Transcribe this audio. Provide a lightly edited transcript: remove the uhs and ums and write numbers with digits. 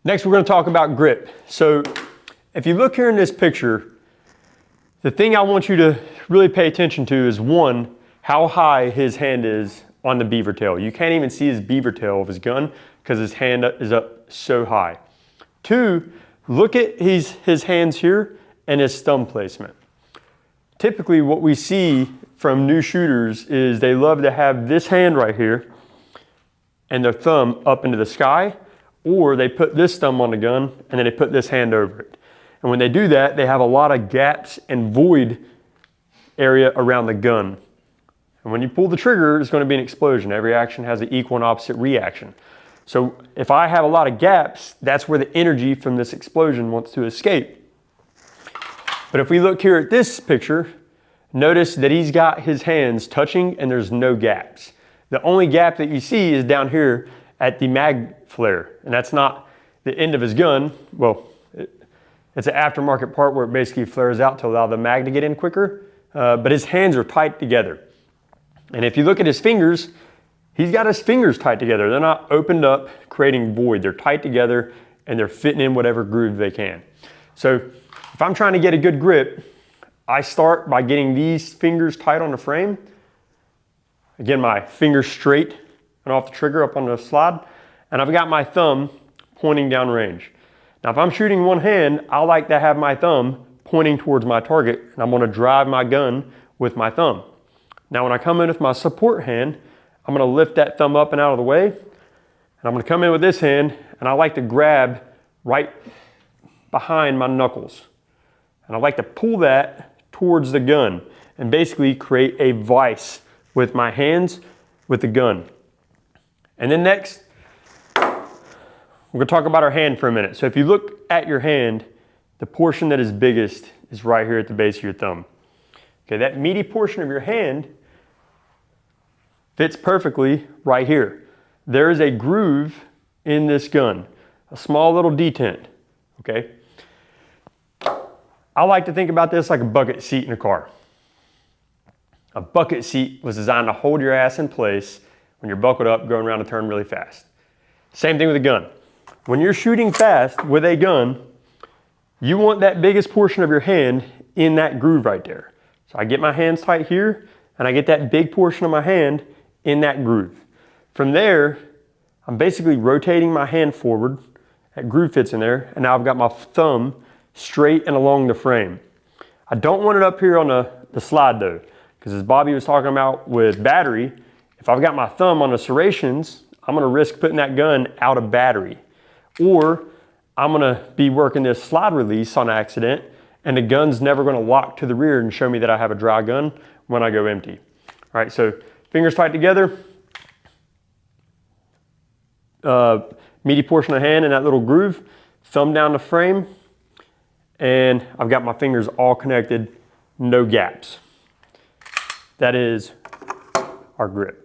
Next, we're going to talk about grip. So if you look here in this picture, the thing I want you to really pay attention to is one, how high his hand is on the beaver tail. You can't even see his beaver tail of his gun because his hand is up so high. Two, look at his hands here and his thumb placement. Typically what we see from new shooters is they love to have this hand right here and their thumb up into the sky, or they put this thumb on the gun and then they put this hand over it. And when they do that, they have a lot of gaps and void area around the gun. And when you pull the trigger, it's going to be an explosion. Every action has an equal and opposite reaction. So if I have a lot of gaps, that's where the energy from this explosion wants to escape. But if we look here at this picture, notice that he's got his hands touching and there's no gaps. The only gap that you see is down here at the mag flare. And that's not the end of his gun. Well, it's an aftermarket part where it basically flares out to allow the mag to get in quicker. But his hands are tight together. And if you look at his fingers, he's got his fingers tight together. They're not opened up, creating void. They're tight together and they're fitting in whatever groove they can. So if I'm trying to get a good grip, I start by getting these fingers tight on the frame. Again, my fingers straight and off the trigger up on the slide. And I've got my thumb pointing down range. Now, if I'm shooting one hand, I like to have my thumb pointing towards my target and I'm gonna drive my gun with my thumb. Now, when I come in with my support hand, I'm gonna lift that thumb up and out of the way. And I'm gonna come in with this hand and I like to grab right behind my knuckles. And I like to pull that towards the gun and basically create a vise with my hands with the gun. And then next, we're gonna talk about our hand for a minute. So if you look at your hand, the portion that is biggest is right here at the base of your thumb. Okay, that meaty portion of your hand fits perfectly right here. There is a groove in this gun, a small little detent, okay? I like to think about this like a bucket seat in a car. A bucket seat was designed to hold your ass in place when you're buckled up going around a turn really fast. Same thing with a gun. When you're shooting fast with a gun, you want that biggest portion of your hand in that groove right there. So I get my hands tight here and I get that big portion of my hand in that groove. From there, I'm basically rotating my hand forward. That groove fits in there and now I've got my thumb straight and along the frame. I don't want it up here on the slide though, because as Bobby was talking about with battery, if I've got my thumb on the serrations, I'm gonna risk putting that gun out of battery. Or I'm gonna be working this slide release on accident and the gun's never gonna lock to the rear and show me that I have a dry gun when I go empty. All right, so fingers tight together, meaty portion of hand in that little groove, thumb down the frame, and I've got my fingers all connected, no gaps. That is our grip.